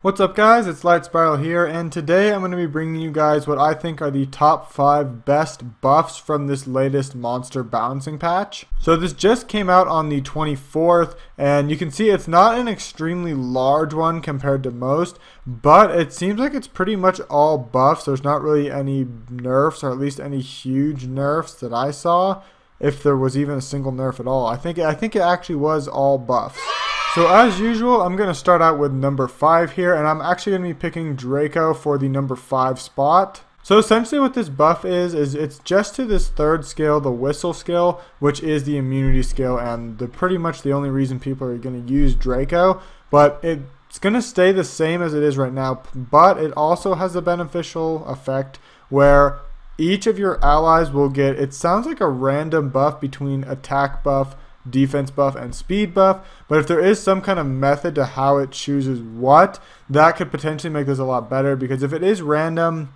What's up guys, it's Light Spiral here, and today I'm going to be bringing you guys what I think are the top 5 best buffs from this latest monster balancing patch. So this just came out on the 24th, and you can see it's not an extremely large one compared to most, but it seems like it's pretty much all buffs. There's not really any nerfs, or at least any huge nerfs that I saw, if there was even a single nerf at all. I think it actually was all buffs. So as usual, I'm going to start out with number 5 here, and I'm actually going to be picking Draco for the number 5 spot. So essentially what this buff is it's just to this third skill, the whistle skill, which is the immunity skill, and pretty much the only reason people are going to use Draco. But it's going to stay the same as it is right now, but it also has a beneficial effect where each of your allies will get, it sounds like a random buff between attack buff, defense buff, and speed buff, but if there is some kind of method to how it chooses what, that could potentially make this a lot better, because if it is random,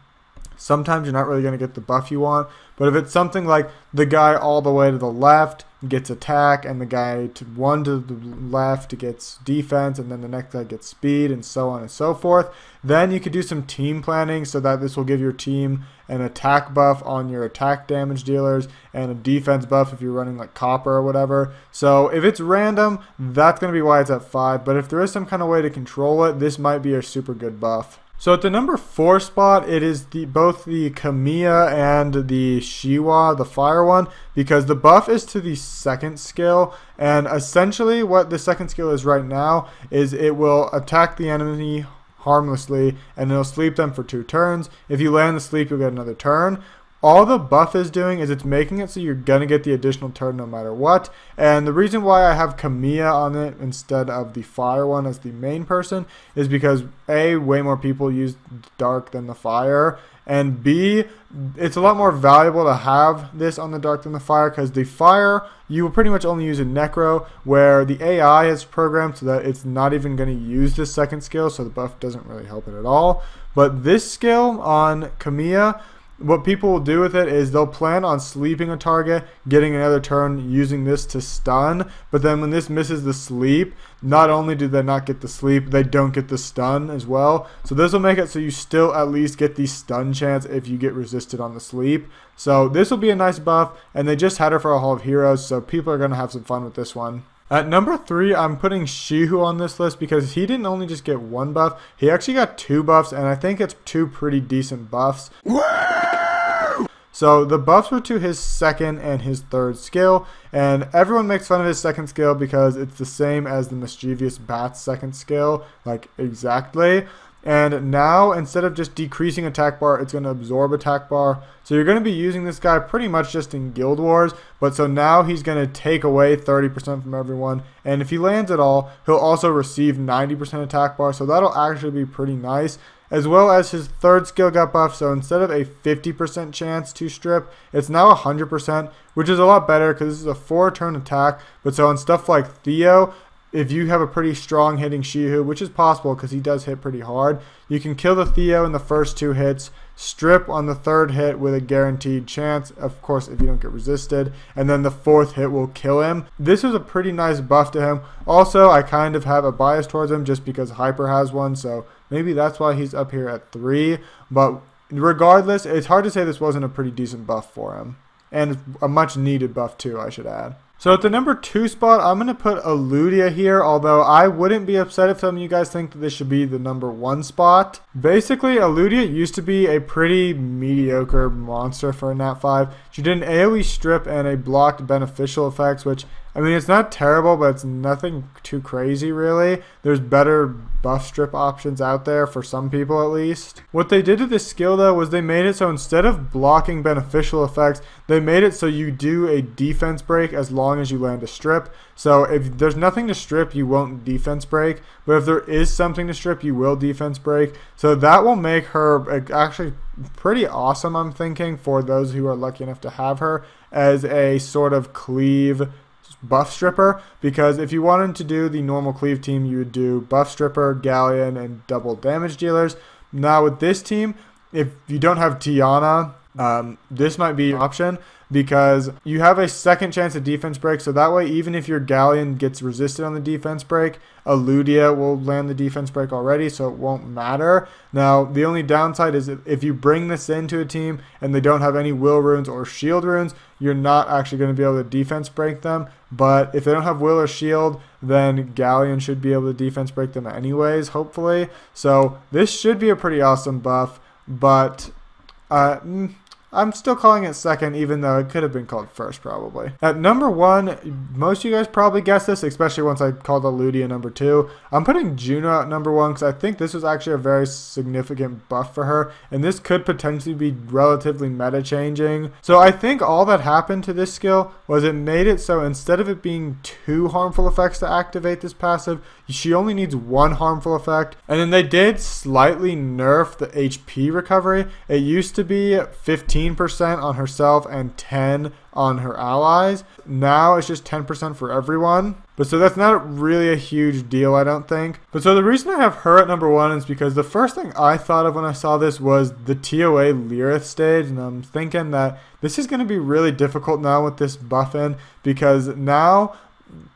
sometimes you're not really going to get the buff you want. But if it's something like the guy all the way to the left gets attack, and the guy one to the left gets defense, and then the next guy gets speed, and so on and so forth, then you could do some team planning so that this will give your team an attack buff on your attack damage dealers and a defense buff if you're running like copper or whatever. So if it's random, that's going to be why it's at 5, but if there is some kind of way to control it, this might be a super good buff. So at the number 4 spot, it is both the Kamiya and the Shi Hou, the fire one, because the buff is to the second skill, and essentially what the second skill is right now is it will attack the enemy harmlessly and it'll sleep them for 2 turns. If you land the sleep, you'll get another turn. All the buff is doing is it's making it so you're going to get the additional turn no matter what. And the reason why I have Kamiya on it instead of the fire one as the main person is because A, way more people use dark than the fire, and B, it's a lot more valuable to have this on the dark than the fire, because the fire, you will pretty much only use a necro, where the AI is programmed so that it's not even going to use this second skill, so the buff doesn't really help it at all. But this skill on Kamiya, what people will do with it is they'll plan on sleeping a target, getting another turn, using this to stun, but then when this misses the sleep, not only do they not get the sleep, they don't get the stun as well. So this will make it so you still at least get the stun chance if you get resisted on the sleep. So this will be a nice buff, and they just had her for a Hall of Heroes, so people are going to have some fun with this one. At number 3, I'm putting Shi Hou on this list because he didn't only just get 1 buff, he actually got 2 buffs, and I think it's 2 pretty decent buffs. So the buffs were to his second and his third skill, and everyone makes fun of his second skill because it's the same as the mischievous bat's second skill, like exactly. And now, instead of just decreasing attack bar, it's going to absorb attack bar. So you're going to be using this guy pretty much just in Guild Wars, but so now he's going to take away 30% from everyone, and if he lands at all, he'll also receive 90% attack bar, so that'll actually be pretty nice. As well as his third skill got buffed, so instead of a 50% chance to strip, it's now 100%, which is a lot better because this is a 4-turn attack. But so on stuff like Theo, if you have a pretty strong hitting Shi Hou, which is possible because he does hit pretty hard, you can kill the Theo in the first 2 hits, strip on the 3rd hit with a guaranteed chance, of course if you don't get resisted, and then the 4th hit will kill him. This was a pretty nice buff to him. Also, I kind of have a bias towards him just because Hyper has one, so maybe that's why he's up here at 3. But regardless, it's hard to say this wasn't a pretty decent buff for him, and a much needed buff too, I should add. So at the number 2 spot, I'm going to put Eludia here, although I wouldn't be upset if some of you guys think that this should be the number 1 spot. Basically, Eludia used to be a pretty mediocre monster for a Nat 5. She did an AoE strip and a blocked beneficial effects, which, I mean, it's not terrible, but it's nothing too crazy, really. There's better buff strip options out there, for some people at least. What they did to this skill, though, was they made it so instead of blocking beneficial effects, they made it so you do a defense break as long as you land a strip. So if there's nothing to strip, you won't defense break, but if there is something to strip, you will defense break. So that will make her actually pretty awesome, I'm thinking, for those who are lucky enough to have her as a sort of cleave buff stripper, because if you wanted to do the normal cleave team, you would do buff stripper, galleon, and double damage dealers. Now with this team, if you don't have Tiana, this might be an option because you have a second chance at defense break. So that way, even if your Galleon gets resisted on the defense break, Eludia will land the defense break already, so it won't matter. Now, the only downside is if you bring this into a team and they don't have any will runes or shield runes, you're not actually going to be able to defense break them. But if they don't have will or shield, then Galleon should be able to defense break them anyways, hopefully. So this should be a pretty awesome buff, but I'm still calling it second, even though it could have been called first probably. At number 1, most of you guys probably guessed this, especially once I called Eludia number 2. I'm putting Juno at number 1 because I think this was actually a very significant buff for her, and this could potentially be relatively meta changing. So I think all that happened to this skill was it made it so instead of it being 2 harmful effects to activate this passive, she only needs 1 harmful effect. And then they did slightly nerf the HP recovery. It used to be 15% on herself and 10 on her allies. Now it's just 10% for everyone. But so that's not really a huge deal, I don't think. But so the reason I have her at number 1 is because the first thing I thought of when I saw this was the TOA Lyrith stage. And I'm thinking that this is going to be really difficult now with this buff in, because now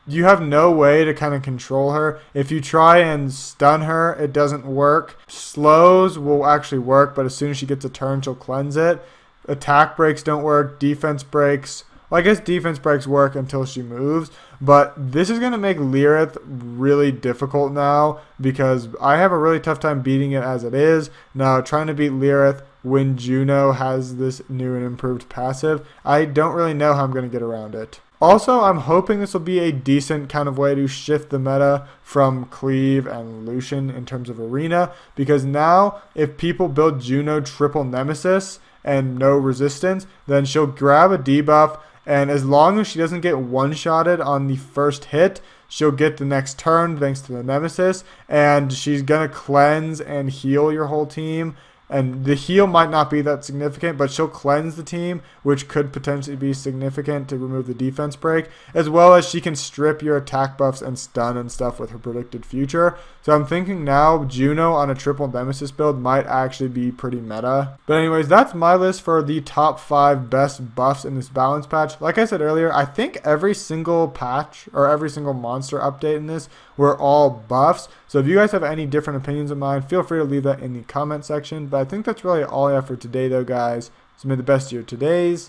you have no way to kind of control her. If you try and stun her, it doesn't work. Slows will actually work, but as soon as she gets a turn, she'll cleanse it. Attack breaks don't work. Defense breaks, well, I guess defense breaks work until she moves. But this is going to make Lyrith really difficult now, because I have a really tough time beating it as it is. Now, trying to beat Lyrith when Juno has this new and improved passive, I don't really know how I'm going to get around it. Also, I'm hoping this will be a decent kind of way to shift the meta from Cleave and Lucian in terms of arena, because now if people build Juno triple Nemesis and no resistance, then she'll grab a debuff, and as long as she doesn't get one-shotted on the first hit, she'll get the next turn thanks to the Nemesis, and she's going to cleanse and heal your whole team. And the heal might not be that significant, but she'll cleanse the team, which could potentially be significant to remove the defense break, as well as she can strip your attack buffs and stun and stuff with her predicted future. So I'm thinking now Juno on a triple Nemesis build might actually be pretty meta. But anyways, that's my list for the top 5 best buffs in this balance patch. Like I said earlier, I think every single patch or every single monster update in this were all buffs. So if you guys have any different opinions of mine, feel free to leave that in the comment section. But I think that's really all I have for today though, guys. So may the best of your todays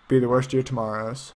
be the worst of your tomorrows.